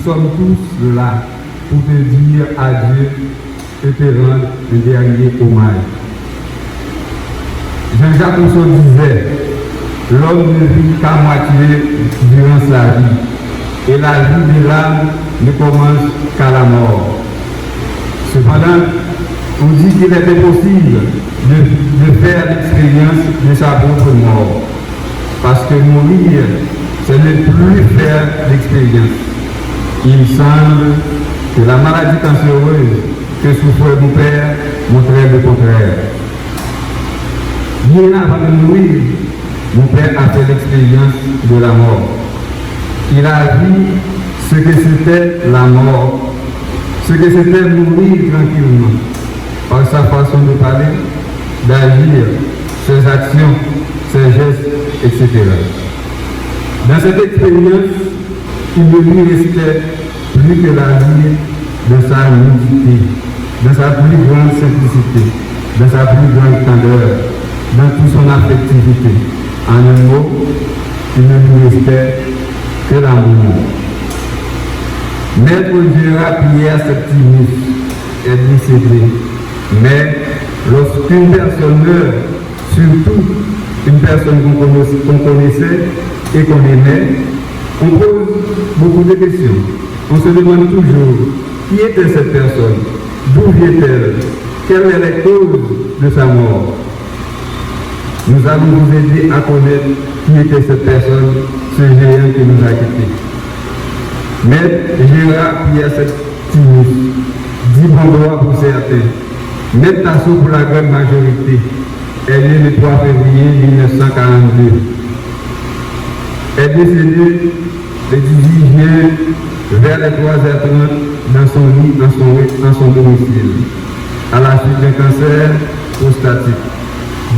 sommes tous là pour te dire adieu et te rendre un dernier hommage. Jean-Jacques Rousseau disait, l'homme ne vit qu'à moitié durant sa vie, et la vie de l'âme ne commence qu'à la mort. Cependant, on dit qu'il est impossible de faire l'expérience de sa propre mort, parce que mourir, ce n'est plus faire l'expérience. Il semble que la maladie cancéreuse que souffrait mon père montrait le contraire. Bien avant de mourir, mon père a fait l'expérience de la mort. Il a vu ce que c'était la mort, ce que c'était mourir tranquillement, par sa façon de parler, d'agir, ses actions, ses gestes, etc. Dans cette expérience, il ne lui restait plus que la vie de sa nudité, dans sa plus grande simplicité, dans sa plus grande candeur, dans toute son affectivité. En un mot, il ne lui restait que l'amour. Maître Gérard Pierre Septimus est décédé, mais lorsqu'une personne meurt, surtout une personne qu'on connaissait et qu'on aimait, on pose beaucoup de questions. On se demande toujours qui était cette personne, d'où vient-elle, quelles sont les causes de sa mort. Nous allons vous aider à connaître qui était cette personne, ce géant qui nous a quittés. Maître Gérard Pierre Septimus, dit bon droit pour certains, Maître Tasso pour la grande majorité, est né le 3 février 1942. Est décédé le 18 juin vers les 3h30 dans son lit, dans son domicile, à la suite d'un cancer prostatique.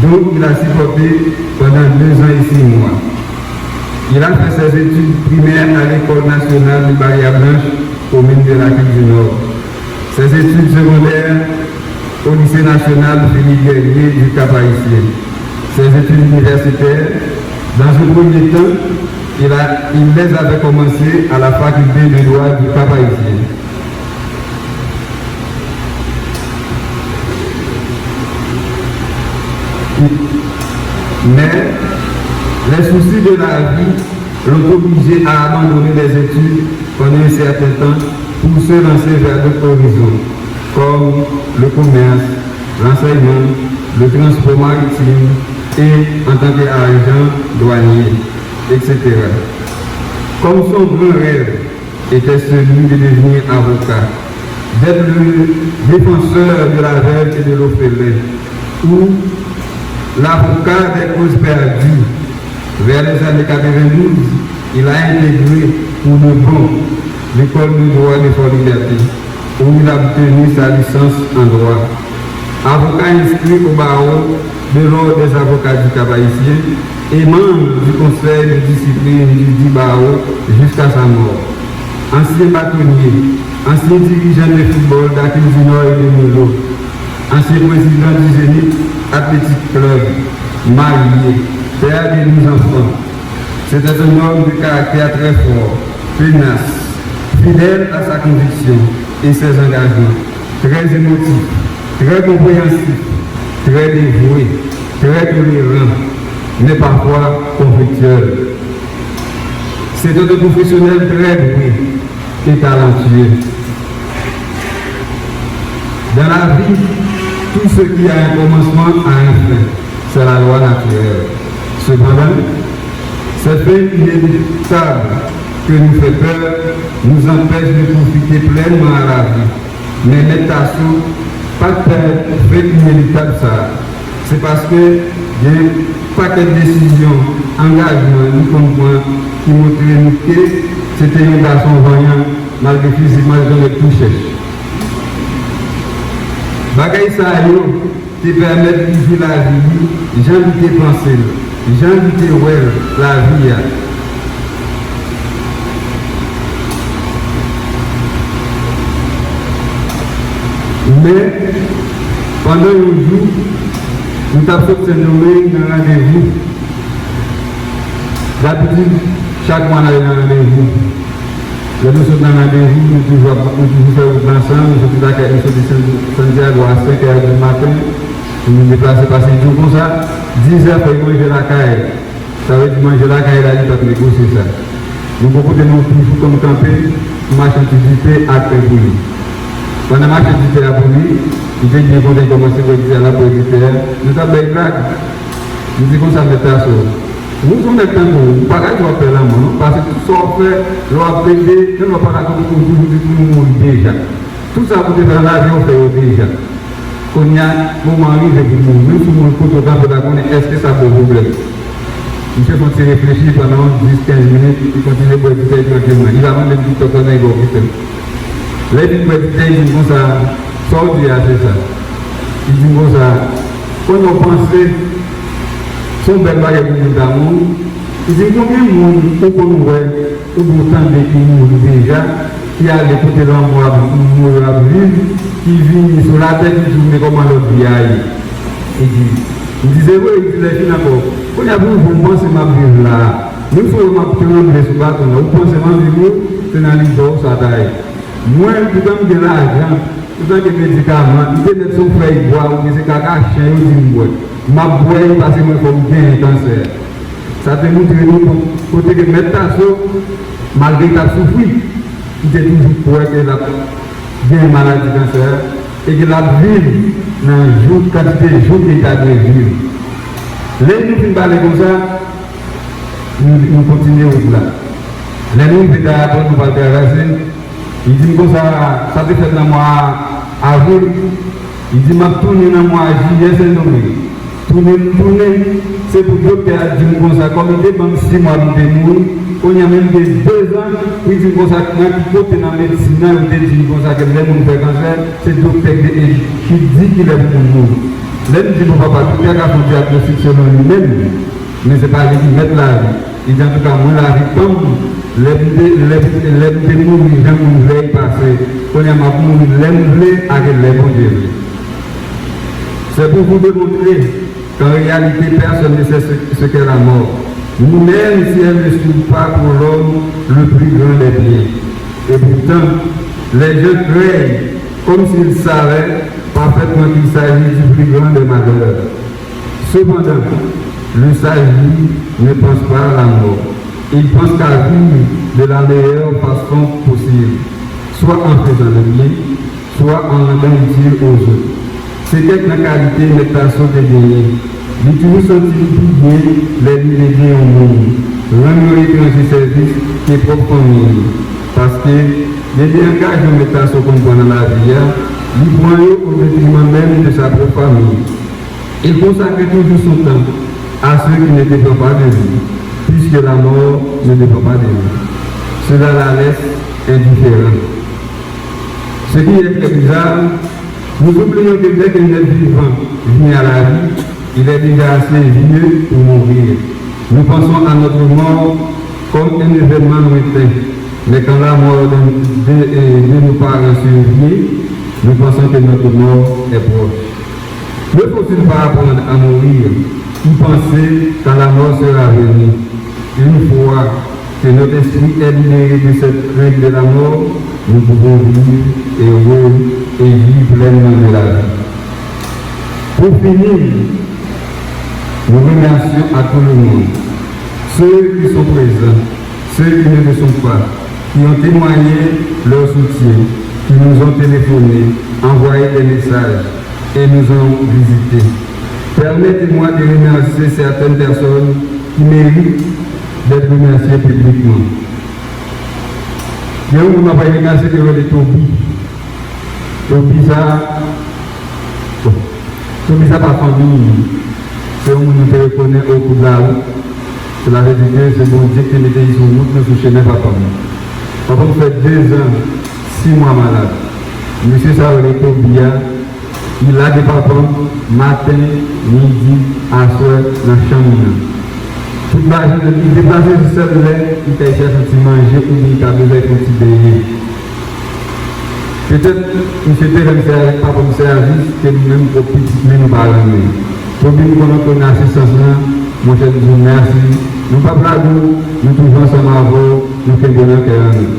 Donc il a supporté pendant 2 ans et 6 mois. Il a fait ses études primaires à l'École nationale de Barrière-Blanche, commune de la Ville du Nord. Ses études secondaires au lycée national Philippe Guerrier du Cap-Haïtien. Ses études universitaires, dans un premier temps, il les avait commencées à la faculté de droit du Cap-Haïtien. Mais les soucis de la vie l'ont obligé à abandonner les études pendant un certain temps pour se lancer vers d'autres horizons, comme le commerce, l'enseignement, le transport maritime et en tant qu'agent douanier, etc. Comme son grand rêve était celui de devenir avocat, d'être le défenseur de la veuve et de l'orphelin, ou l'avocat des causes perdues. Vers les années 92, il a intégré pour de bon l'école de droit de Fort-Liberté, où il a obtenu sa licence en droit. Avocat inscrit au barreau de l'ordre des avocats du Cap-Haïtien et membre du conseil de discipline du barreau jusqu'à sa mort. Ancien bâtonnier, ancien dirigeant de football d'Aquile du Nord et de Milo, ancien président du Zénith Athletic Club, marié, père de 12 enfants. C'était un homme de caractère très fort, tenace, fidèle à sa conviction et ses engagements, très émotif, très compréhensif, très dévoué, très tolérant, mais parfois conflictuel. C'était un professionnel très doué et talentueux. Dans la vie, tout ce qui a un commencement a un fin. C'est la loi naturelle. Cependant, cette fin inéluctable que nous fait peur nous empêche de profiter pleinement à la vie. Mais Tasso, pas de fait inéluctable ça. C'est parce que il y a un paquet de décisions, engagements, nous comprenons, qui montraient que c'était un garçon voyant, malgré physiquement dans le toucher. Bagay ça te permet de vivre la vie, j'ai envie de penser, j'ai envie de voir la vie. Mais pendant un jour, nous avons fait nommé un rendez-vous. D'habitude, chaque mois, on a un rendez-vous. Le nous sommes dans la mairie, nous toujours faire ensemble, nous sommes de Santiago à 5h du matin, nous nous déplaçons par 5 jours comme ça, 10h pour manger la caille. Ça veut dire manger la caille, là, il faut négocier ça. Nous beaucoup de nous toujours comme camper, marchandisité à Pébouli. Pendant la marchandisité à Pébouli, il vient de commencer à dire à la politique, nous avons des craques, nous disons ça met à soi. Nous sommes des temps pour pas qu'à faire la main, parce que tout ça fait, l'on pédé, nous n'avons pas toujours mourir déjà. Tout ça pour faire la vie, on fait déjà. Quand il y a un moment arrivé pour nous, nous sommes en photographe de la connaître, est-ce que ça pose problème? Monsieur quand il réfléchit pendant 10-15 minutes, il continue pour écouter tranquillement. Il va même dire que c'est un égoïste. Là, il dit que comme ça, sortir à ça. Il dit comme ça, quand on pense, son bel bagage pour d'amour, il dit combien de monde au Conoué, au pourtant de qui nous déjà, qui a l'écouté l'amour à vivre, qui vit sur la tête, qui joue comment l'autre vie aille. Il disait, oui, il disait, d'accord. Quand il y a beaucoup de pensez ma vie là, nous sommes en train de se battre, vous pensez ma vie, c'est dans l'île ça d'aille. Moi, tout le temps de l'argent, tout le temps de médicaments, il y a des gens qui boivent, mais c'est caca chien, ils disent, ma boîte, parce que moi, il faut bien un cancer. Ça te montre que nous, côté que mettre ta sauce, malgré ta souffrir, il est toujours pour que la bien maladie cancer, et que la vie, dans un jour, quantité de jours qui est à vivre. Les nous qui parlent comme ça, nous continuons là. Les nous qui parlent nous parlons il dit comme ça, ça te fait dans moi avril, il dit m'a tourné dans moi juillet, c'est nommé. Tourner, c'est pour que tu aies dit comme ça, comme il est dans 6 mois de nous, on y a même des 2 ans, il dit comme ça, quand tu es dans la médecine, il dit comme ça, que les gens fait cancer, c'est le docteur qui dit qu'il est pour nous. L'un dit mon papa, tout est capable de diagnostiquer selon lui-même, mais ce n'est pas lui qui met la vie. Il dit en tout cas, moi la vie tombe, les mourir, les gens passer, quand il y a ma mourir, les mourir avec les bons dieux. C'est pour vous démontrer qu'en réalité, personne ne sait ce qu'est la mort. Nous-mêmes, si elle ne suit pas pour l'homme le plus grand des biens. Et pourtant, les gens craignent comme s'ils savaient parfaitement qu'il s'agit du plus grand des malheurs. Cependant, le sage ne pense pas à la mort. Il pense qu'à vivre de la meilleure façon possible, soit en faisant le bien, soit en rendant utile aux autres. C'est quelque qualité de personne de gagner. Il toujours sentir plus bien les biens au monde, rendre étranger service qui est propre famille. Parce que les engagements de personne comme dans la vie, il prend au détriment même de sa propre famille. Il consacre toujours son temps à ceux qui ne dépendent pas de lui, puisque la mort ne dépend pas de lui. Cela la laisse indifférente. Ce qui est très bizarre, nous oublions que dès qu'un être vivant vient à la vie, il est déjà assez vieux pour mourir. Nous pensons à notre mort comme un événement lointain. Mais quand la mort de nos parents survient, nous pensons que notre mort est proche. Ne faut-il pas apprendre à mourir ou penser quand la mort sera venue? Une fois que notre esprit est libéré de cette règle de la mort, nous pouvons vivre heureux et vivre pleinement de la vie. Pour finir, nous remercions à tout le monde, ceux qui sont présents, ceux qui ne le sont pas, qui ont témoigné leur soutien, qui nous ont téléphoné, envoyé des messages et nous ont visités. Permettez-moi de remercier certaines personnes qui méritent d'être remerciées publiquement. Il y a un moment où je vais remercier les Tobi. Tobi, ça pas famille. C'est un monde qui reconnaît au bout de la route. Cela veut dire que c'est bon Dieu qui mettait sur route, nous soutenons papa. Papa fait 2 ans, 6 mois malade. Monsieur Saoulé Tobia, il a des papas matin, midi, à soir, dans la chambre. Toute la journée, il déplace sur cette lait, il t'a cherché à manger ou il t'a besoin de continuer. Peut-être que c'était pas comme service que nous-mêmes, au petit, nous parlons. Pour nous connaître ton assistance, mon cher, nous merci. Nous ne parlons pas de nous, nous trouvons ensemble à vous, nous faisons bonheur que nous.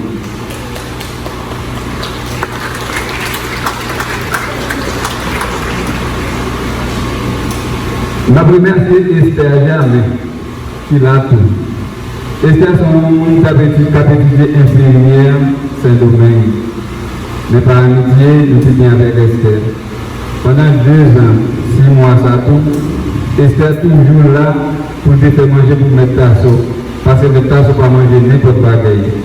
Je remercie Esther Jamais, qui l'a tout. Esther, son capacité infirmière, Saint-Domingue. Mais par amitié, nous sommes bien avec Esther. Pendant 2 ans, 6 mois, ça tout, Esther toujours là pour te faire manger pour mettre ta sauce. Parce que mettre ta sauce pour manger n'importe quoi,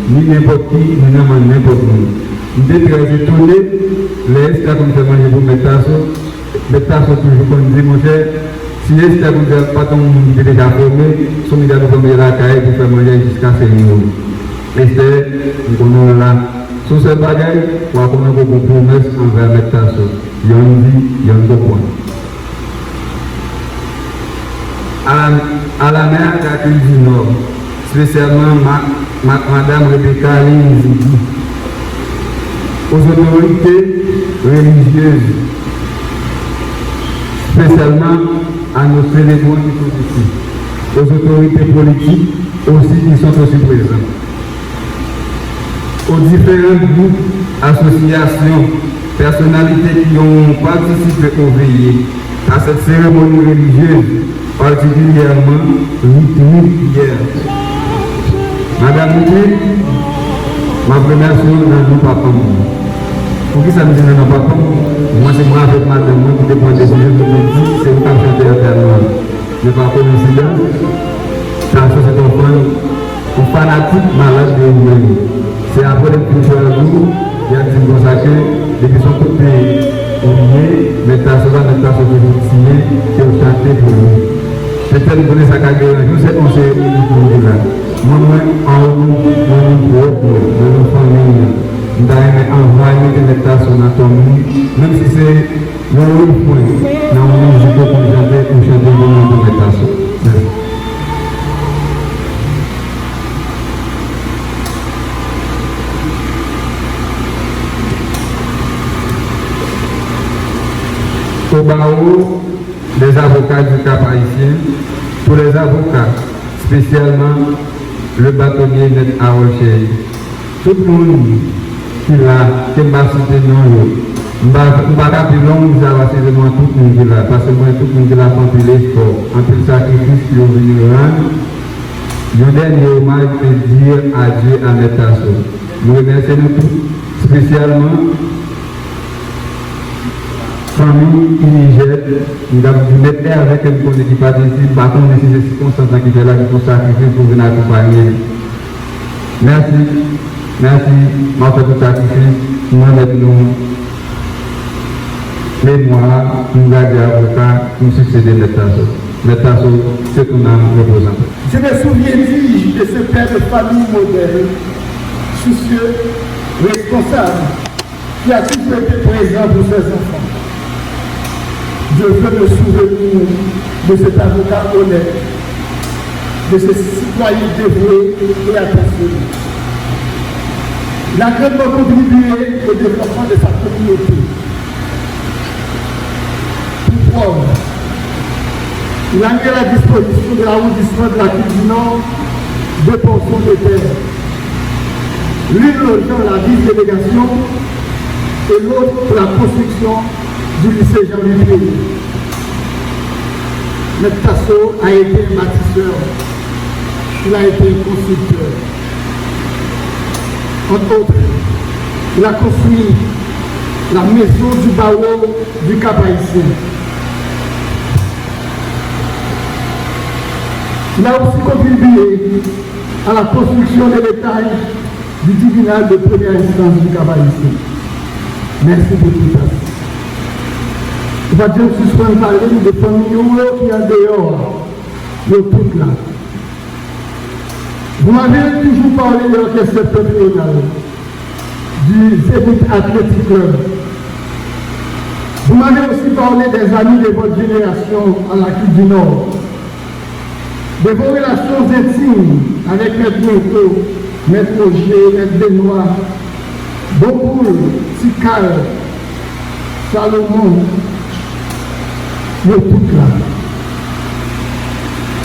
ni n'importe qui, ni n'importe qui. Nous sommes très étonnés, les Esther comme fait manger pour mettre ta sauce toujours comme dit mon cher. Si Esther comme fait pas ton monde déjà formé, son média de former la caille pour faire manger jusqu'à 5 minutes. Esther, nous connaissons là. Sur ce bagage, on a beaucoup de promesses envers mettre ta sauce. Il y a une vie, il y a un point. À la mer d'Afrique du Nord, spécialement Madame Rebecca Linzidi, aux autorités religieuses, spécialement à nos célébrants qui sont ici, aux autorités politiques aussi qui sont aussi présents, aux différents groupes, associations, personnalités qui ont participé au veillées à cette cérémonie religieuse, particulièrement rythmique hier. Madame Mouti, ma première chose dans nos papas. Pour qui ça me dit dans nos papas? Moi, c'est moi avec madame, moi qui dépend des yeux de midi, c'est une femme chanter éternellement. Je ne pas coïncidence. Car ça, c'est un fanatique malade de lui. C'est après le culture jour, il y a dit comme ça que depuis son côté oublié, mais ta soeur toujours signé, qui ont chanté pour lui. Peut-être que vous connaissez sa carrière, je sais qu'on s'est dit là. Moi, en haut, mon propre, mon famille, nous avons envoyé des méditations anatomiques, même si c'est le haut point, nous avons musique pour chanter le nom de méditation. Au barreau des avocats du Cap haïtien, pour les avocats, spécialement le bâtonnier Net Arochey. Tout le monde qui l'a, qui m'a cité non, je ne vais pas plus long, vous avez seulement tout le monde qui l'a, parce que moi, tout le monde qui l'a fait l'effort, en plus de sacrifice qui est venu rendre. Le dernier hommage est dire adieu à Metasso. Nous remercions tous, spécialement famille Niger, nous avons mettre avec une collègue qui participe, par contre, ces circonstances qui fait là, qui sont sacrifiées pour venir accompagner. Merci, merci, ma fait tout sacrifice, nous mettons mémoire, nous garder avocat, nous succéder Metasso. Metasso, c'est qu'on a représenté. Je me souviens de ce père de famille modèle, soucieux, responsable, qui a toujours été présent pour ses enfants. Je veux me souvenir de cet avocat honnête, de ce citoyen dévoué et attentionné. Il a grandement contribué au développement de sa communauté. Pour preuve, il a mis à la disposition de l'arrondissement de la Ville du Nord deux portions de terre. L'une logeant la ville-délégation et l'autre pour la construction du lycée Jean-Louis Péry. Metasso a été un bâtisseur, il a été un constructeur. Entre autres, il a construit la maison du barreau du Cap haïtien. Il a aussi contribué à la construction de l'étage du tribunal de première instance du Cap haïtien. Merci pour tout ça. Je vais dire que je vais parler de familles qui sont dehors, de toutes là. Vous m'avez toujours parlé de l'orchestre septentrional, du Zénith Athletic Club. Vous m'avez aussi parlé des amis de votre génération à la Côte du Nord, de vos relations intimes avec Maître Monto, Maître Roger, Maître Benoît, Bokoul, Tikal, Salomon, le tout là.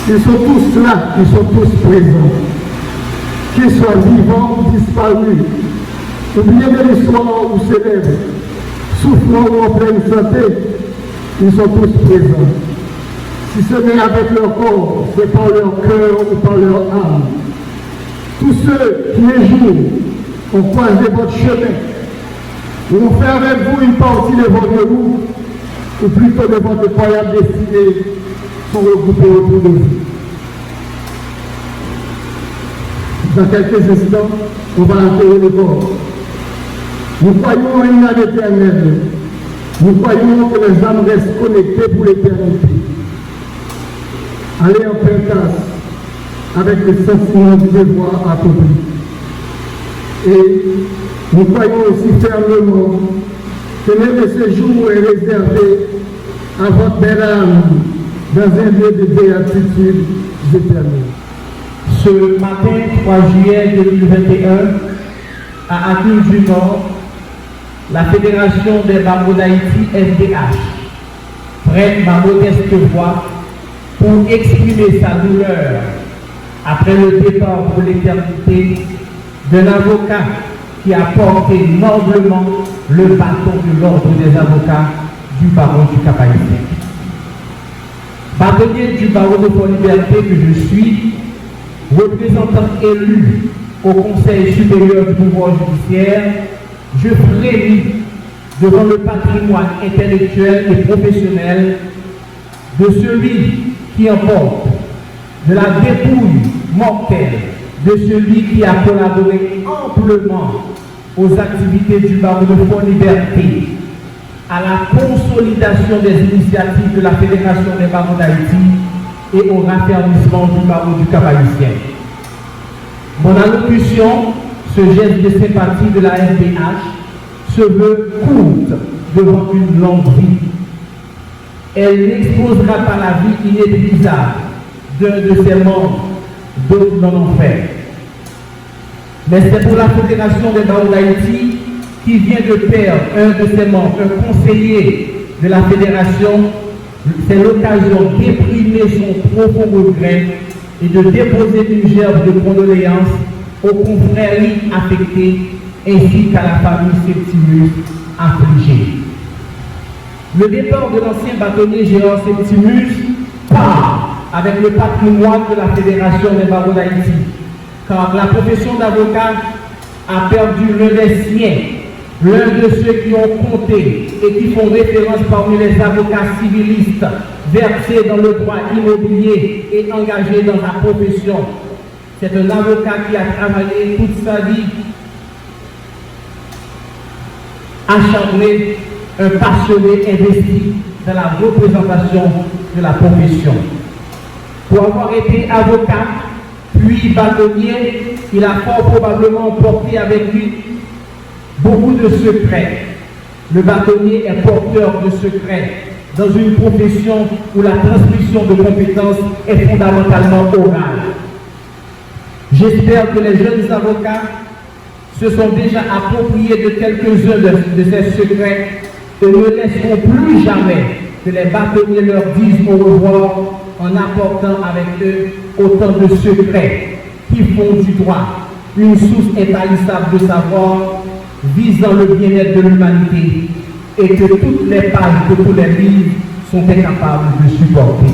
Ils sont tous là, ils sont tous présents. Qu'ils soient vivants ou disparus, oubliez de l'histoire ou célèbres, souffrant ou en pleine santé, ils sont tous présents. si ce n'est avec leur corps, c'est par leur cœur ou par leur âme. Tous ceux qui un jour ont croisé votre chemin, ou ont fait avec vous une partie de votre route, ou plutôt de votre incroyable destinée, sont regroupés autour de vous. Dans quelques instants, on va enterrer le corps. Nous croyons en une âme éternelle. Nous croyons que les âmes restent connectées pour l'éternité. Allez en pétasse avec le sentiment du devoir accompli. Et nous croyons aussi fermement que même ce jour est réservé à votre belle âme dans un lieu de béatitude éternelle. Ce matin 3 juillet 2021, à Atout du Nord, la Fédération des barreaux d'Haïti, FDH, prête ma modeste voix pour exprimer sa douleur après le départ pour l'éternité d'un avocat qui a porté noblement le bâton de l'ordre des avocats du barreau du Cap-Haïtien. Bâtonnier du barreau de Port-Liberté que je suis, représentant élu au Conseil supérieur du pouvoir judiciaire, je frémis devant le patrimoine intellectuel et professionnel de celui qui emporte de la dépouille mortelle de celui qui a collaboré amplement aux activités du barreau de Port-Liberté, à la consolidation des initiatives de la Fédération des barreaux d'Haïti et au raffermissement du barreau du Cap-Haïtien. Mon allocution, ce geste de sympathie de la FDH, se veut courte devant une longue vie. Elle n'exposera pas la vie inépuisable d'un de ses membres, d'autres n'en ont fait. Mais c'est pour la Fédération des barreaux d'Haïti qui vient de perdre un de ses membres, un conseiller de la Fédération. C'est l'occasion d'exprimer son profond regret et de déposer une gerbe de condoléances aux confréries affectées ainsi qu'à la famille Septimus affligée. Le départ de l'ancien bâtonnier Gérard Septimus part avec le patrimoine de la Fédération des barreaux d'Haïti, car la profession d'avocat a perdu l'un des siens, l'un de ceux qui ont compté et qui font référence parmi les avocats civilistes versés dans le droit immobilier et engagés dans la profession. C'est un avocat qui a travaillé toute sa vie, acharné, un passionné investi dans la représentation de la profession. Pour avoir été avocat, puis bâtonnier, il a fort probablement porté avec lui beaucoup de secrets. Le bâtonnier est porteur de secrets dans une profession où la transmission de compétences est fondamentalement orale. J'espère que les jeunes avocats se sont déjà appropriés de quelques-uns de ces secrets et ne laisseront plus jamais que les bâtonniers leur disent au revoir en apportant avec eux autant de secrets qui font du droit une source intarissable de savoir visant le bien-être de l'humanité et que toutes les pages de tous les livres sont incapables de supporter.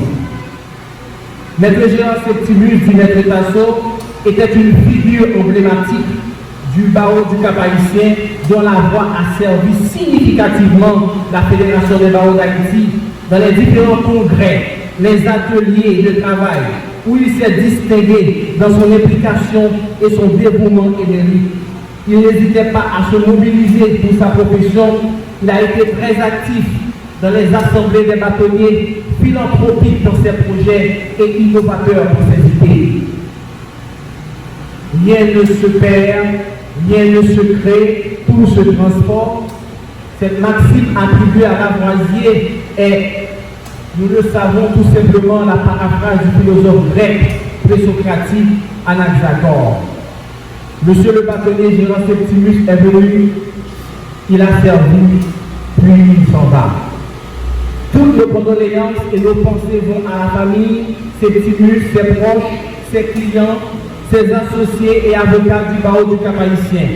Maître Gérard Septimus dit Maître Tasso était une figure emblématique du barreau du Cap-Haïtien dont la voix a servi significativement la Fédération des barreaux d'Haïti dans les différents congrès, les ateliers de travail, où il s'est distingué dans son implication et son dévouement émérite. Il n'hésitait pas à se mobiliser pour sa profession. Il a été très actif dans les assemblées des bâtonniers, philanthropique dans ses projets et innovateur pour ses idées. Rien ne se perd, rien ne se crée, tout se transforme. Cette maxime attribuée à Lavoisier est, nous le savons, tout simplement la paraphrase du philosophe grec présocratique Anaxagore. Monsieur le bâtonnier Gérard Septimus est venu, il a servi, puis il s'en va. Toutes nos condoléances et nos pensées vont à la famille Septimus, ses proches, ses clients, ses associés et avocats du barreau du Cap-Haïtien.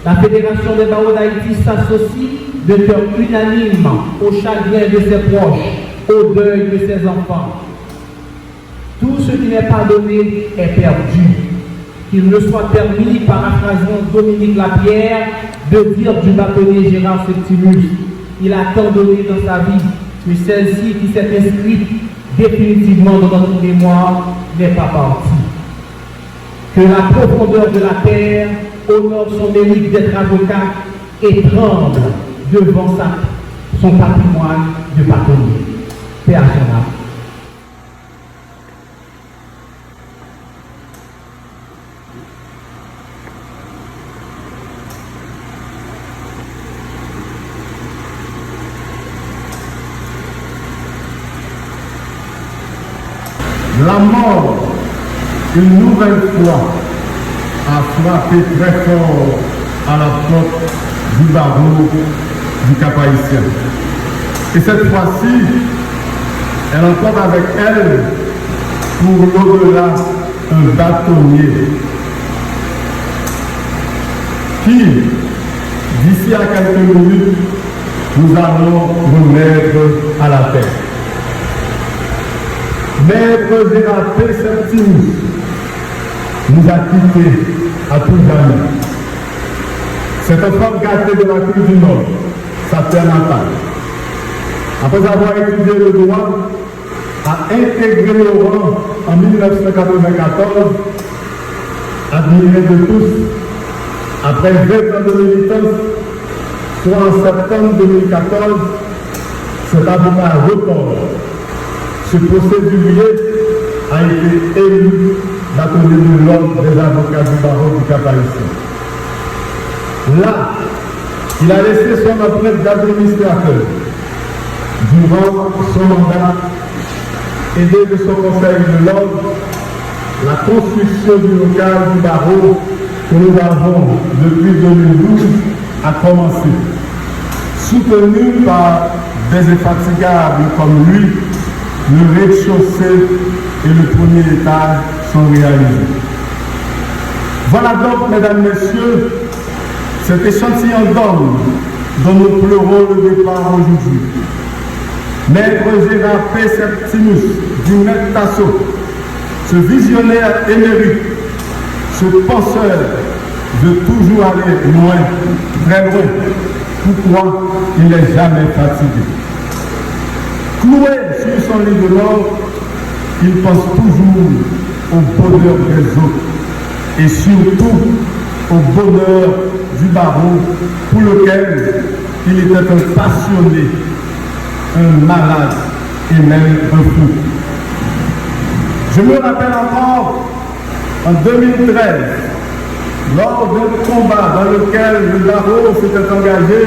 La Fédération des barreaux d'Haïti s'associe de cœur unanime au chagrin de ses proches, au deuil de ses enfants. tout ce qui n'est pas donné est perdu. Qu'il ne soit permis, paraphrasant Dominique Lapierre, de dire du bâtonnier Gérard Septimus, il a tant donné dans sa vie que celle-ci qui s'est inscrite définitivement dans notre mémoire n'est pas partie. Que la profondeur de la terre honore son mérite d'être avocat et tremble devant son patrimoine de bâtonnier. Père Gérard. La mort, une nouvelle fois, a frappé très fort à la porte du barreau du Cap-Haïtien. Et cette fois-ci, elle emporte avec elle, pour l'au-delà, un bâtonnier qui, d'ici à quelques minutes, nous allons remettre à la terre. Maître Gérard P. Septimus nous a quittés à tout jamais. C'est un femme gâté de la Côte du Nord, sa terre natale. Après avoir étudié le droit, a intégré le rang en 1994, admiré de tous, après 20 ans de militance, soit en septembre 2014, cet avocat record. Ce procédurier a été élu bâtonnier de l'ordre des avocats du barreau du Cap-Haïtien. Là, il a laissé son empreinte d'administrateur. Durant son mandat, aidé de son conseil de l'ordre, la construction du local du barreau que nous avons depuis 2012 a commencé. Soutenu par des infatigables comme lui, le rez-de-chaussée et le premier étage sont réalisés. Voilà donc, mesdames, messieurs, cet échantillon d'hommes dont nous pleurons le départ aujourd'hui. Maître Gérard P. Septimus du Maître Tasso, ce visionnaire émérite, ce penseur de toujours aller loin, très loin, pourquoi il n'est jamais fatigué. Cloué sur son lit de mort, il pense toujours au bonheur des autres et surtout au bonheur du barreau pour lequel il était un passionné, un malade et même un fou. Je me rappelle encore en 2013, lors d'un combat dans lequel le barreau s'était engagé,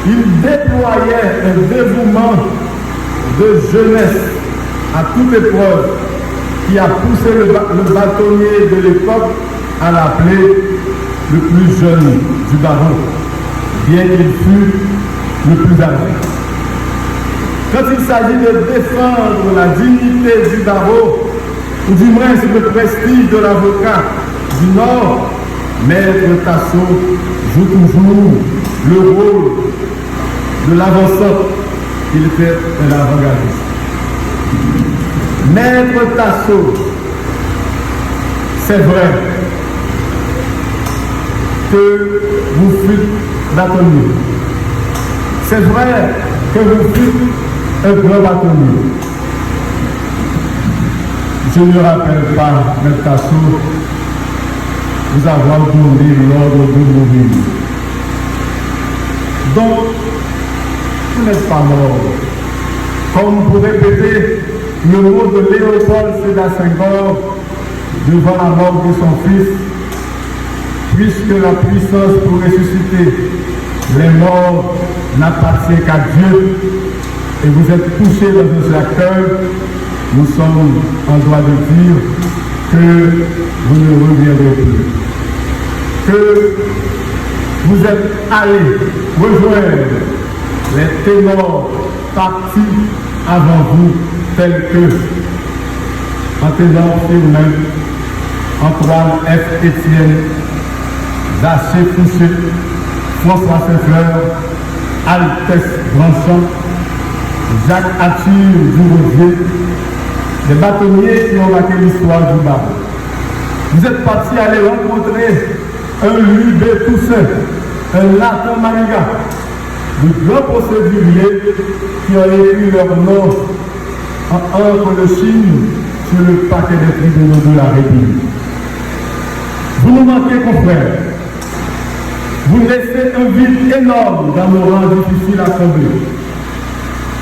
il déployait un dévouement de jeunesse à toute épreuve qui a poussé le bâtonnier de l'époque à l'appeler le plus jeune du barreau, bien qu'il fût le plus âgé. Quand il s'agit de défendre la dignité du barreau, ou du moins le prestige de l'avocat du Nord, Maître Tasso joue toujours le rôle de l'avanceur. Il était un avant-gardiste. Maître Tasso, c'est vrai que vous fûtes bâtonnier. C'est vrai que vous fûtes un grand bâtonnier. Je ne me rappelle pas, Maître Tasso, vous avoir donné l'ordre de mourir. Donc, vous n'êtes pas mort. Comme vous répétez le mot de Léopold Sédar Senghor devant la mort de son fils, puisque la puissance pour ressusciter les morts n'appartient qu'à Dieu, et vous êtes touchés dans un cercueil, nous sommes en droit de dire que vous ne reviendrez plus. Que vous êtes allés rejoindre les ténors partis avant vous, tels que Anténor Firmin, Antoine F. Etienne, Zaché Fouché, François Saint-Fleur, Altesse Branchon, Jacques Arthur Durosier, des bâtonniers qui ont marqué l'histoire du barreau. Vous êtes partis aller rencontrer un Lubé Toussaint, un Nathan Maniga, de grands procéduriers qui ont écrit leur nom en encre de Chine sur le paquet des tribunaux de la République. Vous nous manquez, confrères. Vous laissez un vide énorme dans nos rangs difficiles à combler.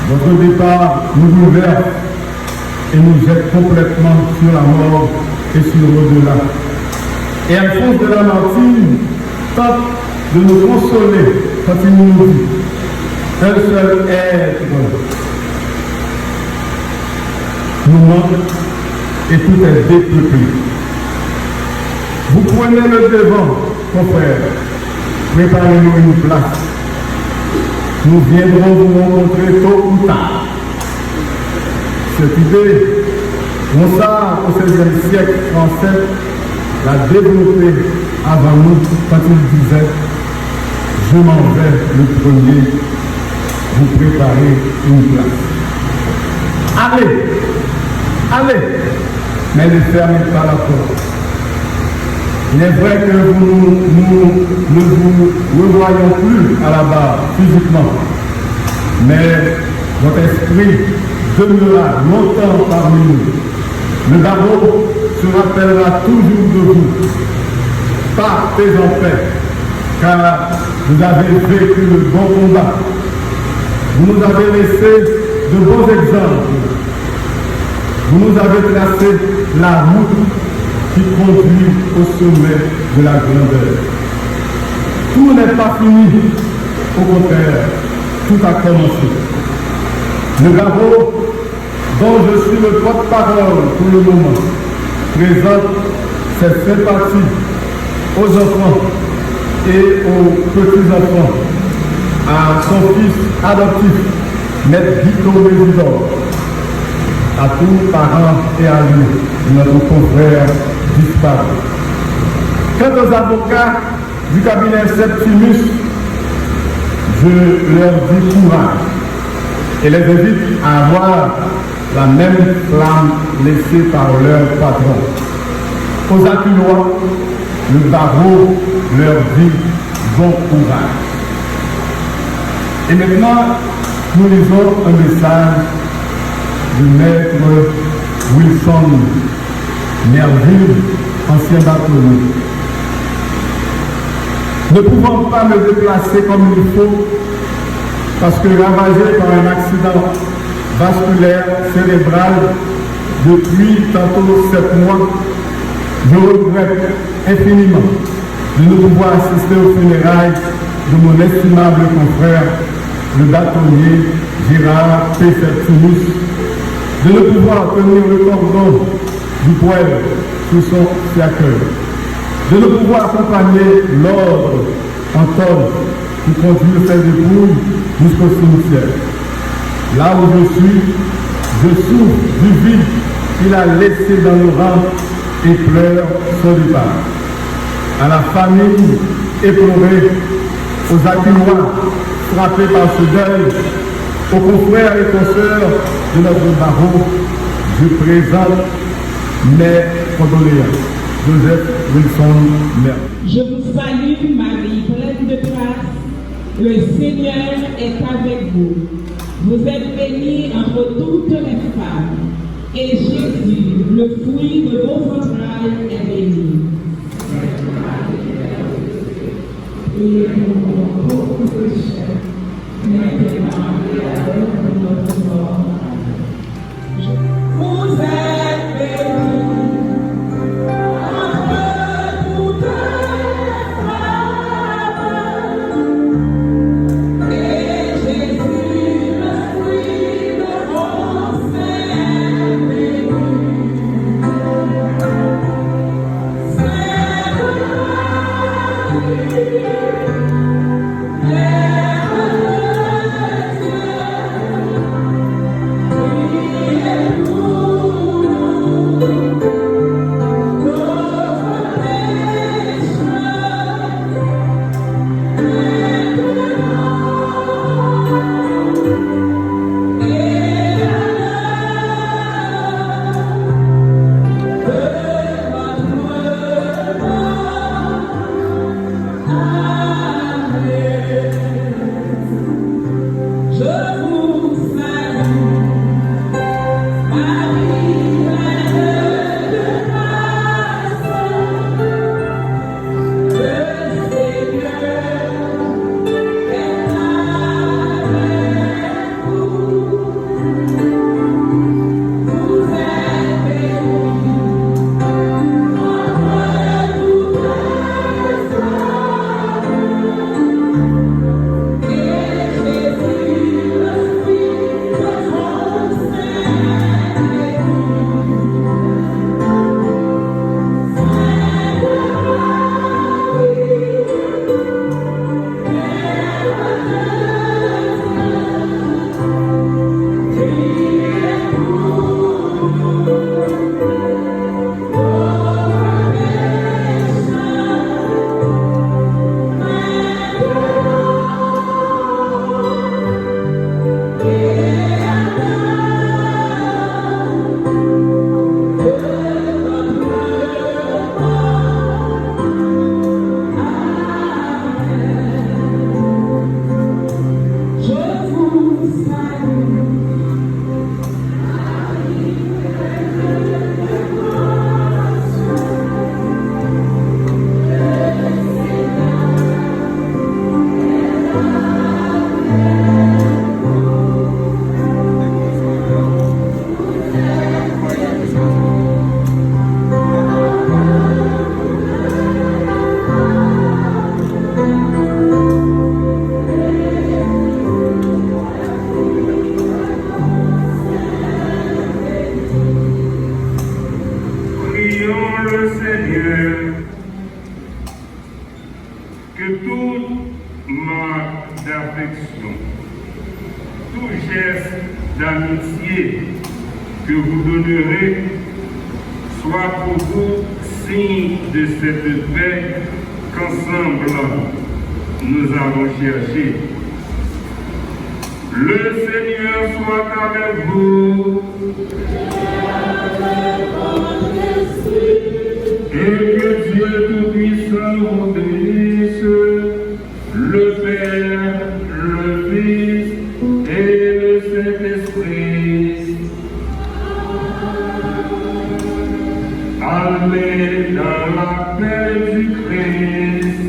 Votre départ nous bouleverse et nous jette complètement sur la mort et sur l'au-delà. Et Alphonse de Lamartine tente de nous consoler quand il nous dit un seul être nous manque et tout est dépeuplé. Vous prenez le devant, confrères. Préparez-nous une place. Nous viendrons vous rencontrer tôt ou tard. Cette idée, Ronsard, au XVIe siècle français, l'a développée avant nous quand il disait « Je m'en vais le premier, vous préparez une place. » Allez, allez, mais ne fermez pas la porte. Il est vrai que nous ne vous voyons plus à la barre physiquement, mais votre esprit demeurera longtemps parmi nous. Le barreau se rappellera toujours de vous. Partez en paix, car vous avez vécu le bon combat. Vous nous avez laissé de beaux exemples. Vous nous avez tracé la route qui conduit au sommet de la grandeur. Tout n'est pas fini, au contraire, tout a commencé. Le barreau, dont je suis le porte-parole pour le moment, présente ses sympathies aux enfants et aux petits-enfants, à son fils adoptif, Maître Guido Mésidor, à tous parents et amis de notre confrère disparu. Quant aux avocats du cabinet Septimus, je leur dis courage et les invite à avoir la même flamme laissée par leur patron. Aux Aquilois, le barreau leur dit bon courage. Et maintenant, nous lisons un message du maître Wilson Merville, ancien bâtonnier. Ne pouvant pas me déplacer comme il faut, parce que ravagé par un accident vasculaire cérébral depuis tantôt 7 mois, je regrette infiniment de ne pouvoir assister aux funérailles de mon estimable confrère, le bâtonnier Gérard P. Septimus, de ne pouvoir tenir le cordon du poêle sous son cercueil, de ne pouvoir accompagner l'ordre en tôle qui conduit ses dépouilles jusqu'au cimetière. Là où je souffre du vide qu'il a laissé dans nos rangs et pleure son départ. À la famille éplorée, aux Aquinois frappés par ce deuil, aux confrères et consoeurs de notre barreau, je présente mes condoléances. Joseph Wilson Merville. Je vous salue, Marie, pleine de grâce. Le Seigneur est avec vous. Vous êtes bénie entre toutes les femmes. Et Jésus, le fruit de vos entrailles, est béni. Et pour beaucoup de pécheurs, maintenant et à l'heure de notre mort. Vous êtes bénis. prions le Seigneur que toute marque d'affection, tout geste d'amitié que vous donnerez soit pour vous signe de cette paix qu'ensemble nous avons cherché. Le Seigneur soit avec vous. Et que Dieu Tout-Puissant vous bénisse, le Père, le Fils et le Saint-Esprit. Allez dans la paix du Christ.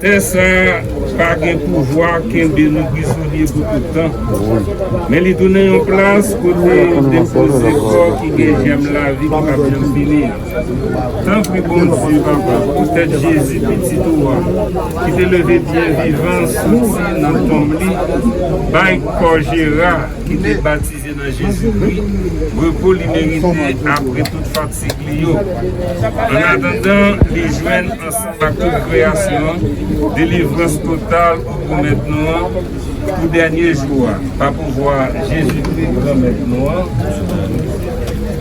C'est ça, pas de pouvoir qui est nous prisonniers pour tout le temps. Mais il donne une place pour déposer corps qui j'aime la vie pour bien finir. Tant que bon Dieu, papa, peut-être Jésus, petit toi, qui t'est levé bien vivant, sorti dans le tombe, by Corgera, qui t'est baptisé dans Jésus-Christ, repos l'immérité après toute fatigue. En attendant, les joindre ensemble à toute création, délivrance totale pour maintenant, pour dernier jour, pas pour voir Jésus-Christ maintenant.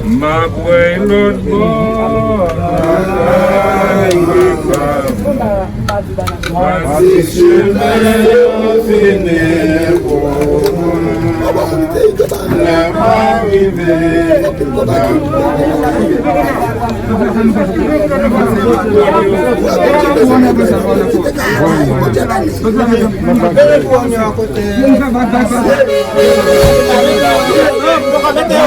Ma poêle l'autre bord, voici chemin fini pour moi, la arrivée. Vamos